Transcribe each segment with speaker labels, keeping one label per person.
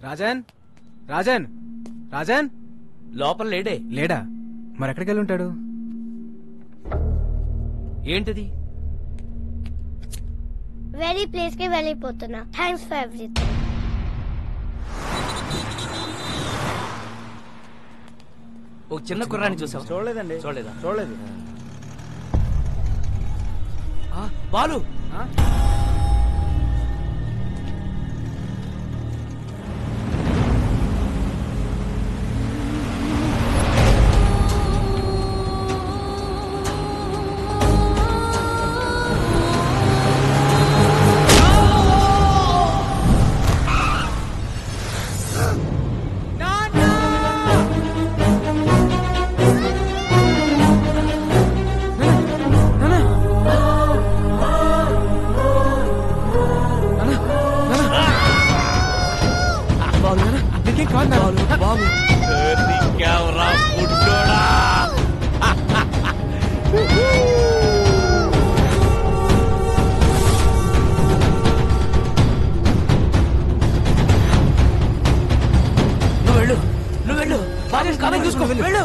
Speaker 1: రాజన్ రాజన్ రాజన్
Speaker 2: లోపల లేడే.
Speaker 1: లేడా? మరి ఎక్కడికి వెళ్ళి ఉంటాడు?
Speaker 2: ఏంటిది?
Speaker 3: వేరే ప్లేస్ కి వెళ్ళిపోతున్నా. Thanks for everything.
Speaker 2: ఒక చిన్న కుర్రాన్ని చూసావా?
Speaker 4: చూడలేదండి. చూడలేదు.
Speaker 2: బాలు చూసుకో. వెళ్ళు.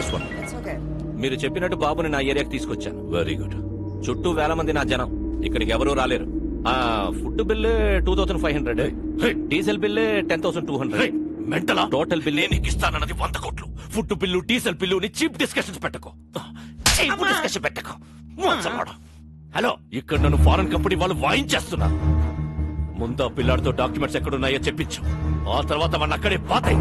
Speaker 4: చేసుకోండి. మీరు చెప్పినట్టు బాబుని నా ఏరియాకి తీసుకొచ్చాను. Very good. చుట్టూ వేల మంది నా జనం, ఇక్కడికి ఎవరూ రాలేరు. Food bill 2500, diesel bill 10,200. మెంటలా? టోటల్ బిల్లు నీకు ఇస్తానన్నది 100 కోట్లు. Food bill, diesel bill cheap discussions పెట్టకు. హలో, ఇక్కడ నన్ను ఫారెన్ కంపెనీ వాళ్ళు వాయించేస్తున్నారు. ముందు ఆ పిల్లాడితో డాక్యుమెంట్స్ ఎక్కడున్నాయో చెప్పించు. ఆ తర్వాత మన అక్కడే పాతాయి.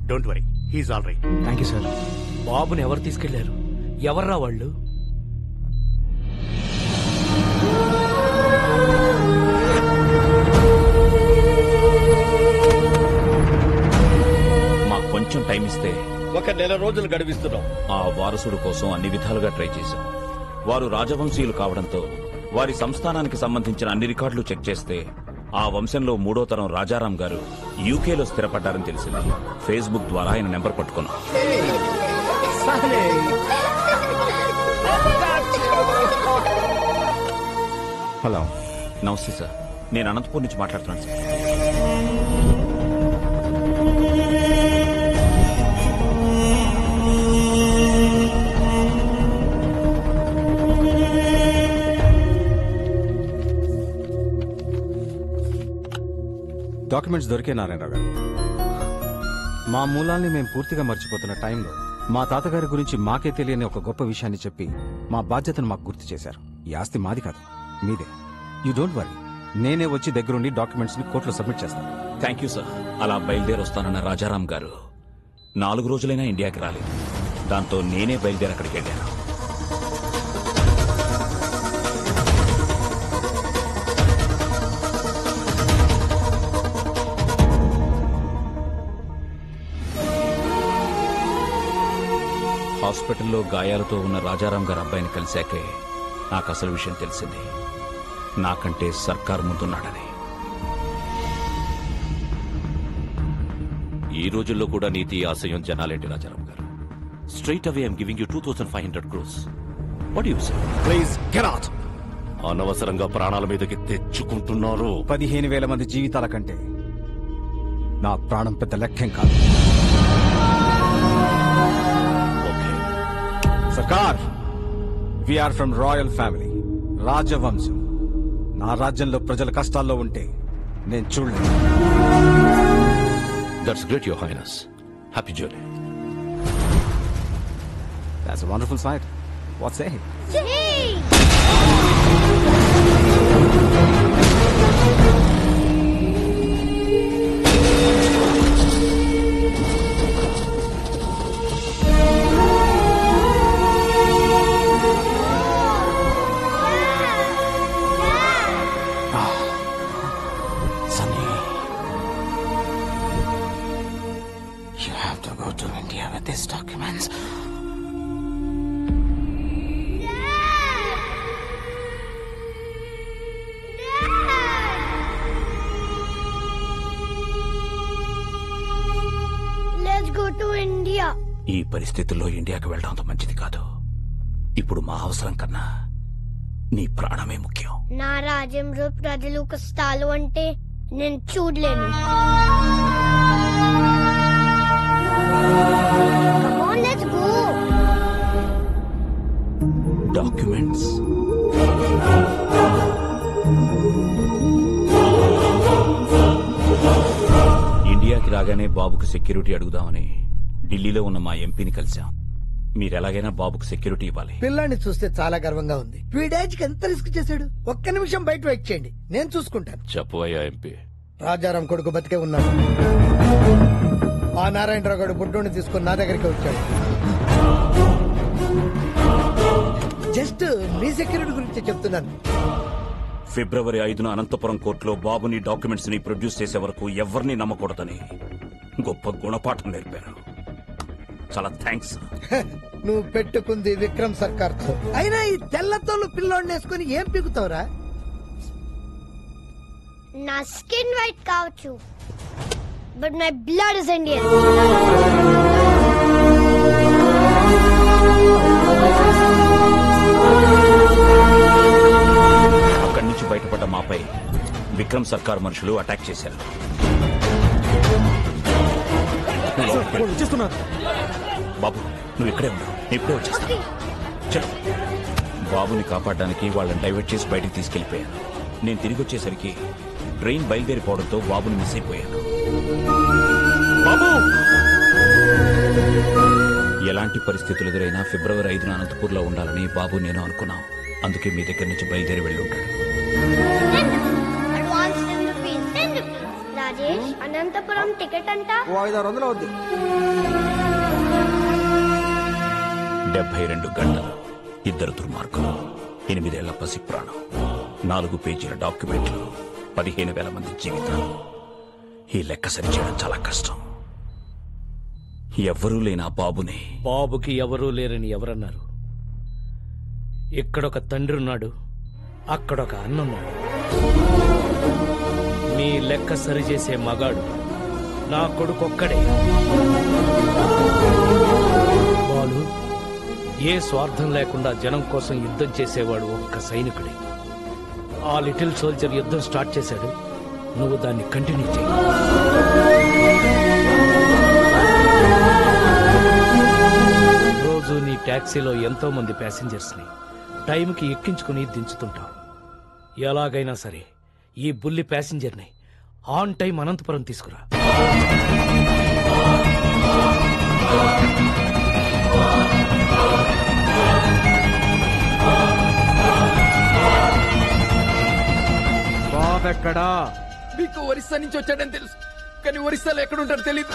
Speaker 5: Don't worry, he's all right.
Speaker 1: Thank you sir.
Speaker 2: బాబుని ఎవరు తీసుకెళ్లారు? ఎవర్రా వాళ్ళు?
Speaker 4: మాకు కొంచెం టైం ఇస్తే
Speaker 6: 1 నెల రోజులు గడిపిస్తున్నాం.
Speaker 4: ఆ వారసుడు కోసం అన్ని విధాలుగా ట్రై చేశాం. వారు రాజవంశీయులు కావడంతో వారి సంస్థానానికి సంబంధించిన అన్ని రికార్డులు చెక్ చేస్తే ఆ వంశంలో 3వ తరం రాజారాం గారు యూకేలో స్థిరపడ్డారని తెలిసింది. ఫేస్బుక్ ద్వారా ఆయన నెంబర్ పట్టుకున్నాం.
Speaker 7: హలో,
Speaker 4: నమస్తే సార్, నేను అనంతపూర్ నుంచి మాట్లాడుతున్నాను సార్.
Speaker 7: డాక్యుమెంట్స్ దొరికే నారాయణరావు గారు. మా మూలాల్ని మేము పూర్తిగా మర్చిపోతున్న టైంలో మా తాతగారి గురించి మాకే తెలియని ఒక గొప్ప విషయాన్ని చెప్పి మా బాధ్యతను మాకు గుర్తు చేశారు. ఈ ఆస్తి మాది కాదు, మీదే. యూ డోంట్ వరీ, నేనే వచ్చి దగ్గరుండి డాక్యుమెంట్స్ ని కోర్టులో సబ్మిట్ చేస్తాను.
Speaker 4: Thank you sir. అలా బయలుదేరి వస్తానన్న రాజారాం గారు 4 రోజులైనా ఇండియాకి రాలేదు. దాంతో నేనే బయలుదేరి అక్కడికి వెళ్ళాను. హాస్పిటల్లో గాయాలతో ఉన్న రాజారాం గారి అబ్బాయిని కలిశాకే నాకు అసలు విషయం తెలిసింది. నాకంటే సర్కార్ ముందున్నాడని. ఈ రోజుల్లో కూడా నీతి ఆశయం జనాలేంటి రాజారాం గారు? Straight away I'm giving you 2500 crores. What you say?
Speaker 7: Please get out.
Speaker 4: అనవసరంగా ప్రాణాల మీదకి తెచ్చుకుంటున్నారు.
Speaker 7: 15,000 మంది జీవితాల కంటే నా ప్రాణం పెద్ద లెక్కేం కాదు. సర్కార్, వీఆర్ ఫ్రమ్ రాయల్ ఫ్యామిలీ, రాజవంశం. నా రాజ్యంలో ప్రజల కష్టాల్లో ఉంటే నేను చూడలేదు.
Speaker 4: That's great your highness. Happy journey.
Speaker 7: That's a wonderful sight. What say?
Speaker 8: Sunny, you have to go to India with these documents.
Speaker 3: Let's go to India.
Speaker 4: ఈ పరిస్థితుల్లో ఇండియాకి వెళ్ళడం అంత మంచిది కాదు. ఇప్పుడు మా అవసరం కన్నా నీ ప్రాణమే ముఖ్యం.
Speaker 3: నా రాజ్యంలో ప్రజలు కష్టాలు అంటే నేను చూడలేను. Come on, let's go.
Speaker 4: Documents. ఇండియాకి రాగానే బాబుకు సెక్యూరిటీ అడుగుదామని ఢిల్లీలో ఉన్న మా ఎంపీని కలిశాం. మీరెలాగైనా బాబుకు సెక్యూరిటీ ఇవ్వాలి.
Speaker 9: పిల్లాన్ని చూస్తే చాలా గర్వంగా ఉంది. వీడేజ్కి ఎంత రిస్క్ చేశాడు. ఒక్క నిమిషం బయట వెయిట్ చేయండి, నేను చూసుకుంటాను.
Speaker 4: చెప్పు అయ్యా ఎంపీ.
Speaker 9: రాజారాం కొడుకు బతికే ఉన్నాడు. ఆ నారాయణరావు గారు బుడ్డోని తీసుకుని నా దగ్గరికి వచ్చాడు. జస్ట్ మీ సెక్యూరిటీ గురించి చెప్తున్నాను.
Speaker 4: ఫిబ్రవరి 5న అనంతపురం కోర్టులో బాబుని డాక్యుమెంట్స్ ని ప్రొడ్యూస్ చేసే వరకు ఎవరిని నమ్మకూడదని గొప్ప గుణపాఠం నేర్పారు. చాలా థ్యాంక్స్.
Speaker 9: నువ్వు పెట్టుకుంది విక్రమ్ సర్కార్ తో. అయినా ఈ తెల్లతోలు పిల్లోడిని వేసుకుని ఏం పీకుతావురా?
Speaker 3: నా స్కిన్ వైట్ కావచ్చు, but my blood is Indian.
Speaker 4: అక్కడి నుంచి
Speaker 8: నాపై విక్రమ్ సర్కార్ మనుషులు అటాక్ చేశారు. బాబు నువ్వు ఇక్కడే ఉన్నావు, నేను ఇప్పుడే వచ్చేస్తాను. చలో. బాబుని కాపాడడానికి వాళ్ళని డైవర్ట్ చేసి బయటికి తీసుకెళ్లిపోయాను. నేను తిరిగి వచ్చేసరికి ట్రైన్ బయలుదేరిపోవడంతో బాబుని మిస్ అయిపోయాను. బాబు! ఎలాంటి పరిస్థితులు ఎదురైనా ఫిబ్రవరి 5న అనంతపూర్లో ఉండాలని బాబు నేను అనుకున్నాం. అందుకే మీ దగ్గర నుంచి బయలుదేరి వెళ్ళి ఉంటాడు.
Speaker 3: Advance 10 rupees. 10 rupees. Rajesh, Anantapur ticket అంట
Speaker 1: 500 అవుద్ది.
Speaker 8: 72 గంటలు, 2 దుర్మార్గులు, 8 ఏళ్ల పసి ప్రాణం, 4 పేజీల డాక్యుమెంట్లు, 15,000 మంది జీవితాలు. ఈ లెక్క సరిచేయడం చాలా కష్టం. ఎవ్వరూ లేని ఆ బాబుని
Speaker 2: బాబుకి ఎవరూ లేరని ఎవరన్నారు? ఇక్కడొక తండ్రి ఉన్నాడు, అక్కడొక అన్నున్నాడు. మీ లెక్క సరిచేసే మగాడు నా కొడుకొక్కడే. బాలు, ఏ స్వార్థం లేకుండా జనం కోసం యుద్ధం చేసేవాడు ఒక్క సైనికుడే. ఆ లిటిల్ సోల్జర్ యుద్ధం స్టార్ట్ చేశాడు, నువ్వు దాన్ని కంటిన్యూ చేయి. రోజు నీ ట్యాక్సీలో ఎంతో మంది ప్యాసింజర్స్ ని టైంకి ఎక్కించుకుని దించుతుంటావు. ఎలాగైనా సరే ఈ బుల్లి ప్యాసింజర్ని ఆన్ టైం అనంతపురం తీసుకురా.
Speaker 1: బాబు ఎక్కడా?
Speaker 2: మీకు ఒరిస్సా నుంచి వచ్చాడని తెలుసు, కానీ ఒరిస్సాలో ఎక్కడుంటారో తెలియదు.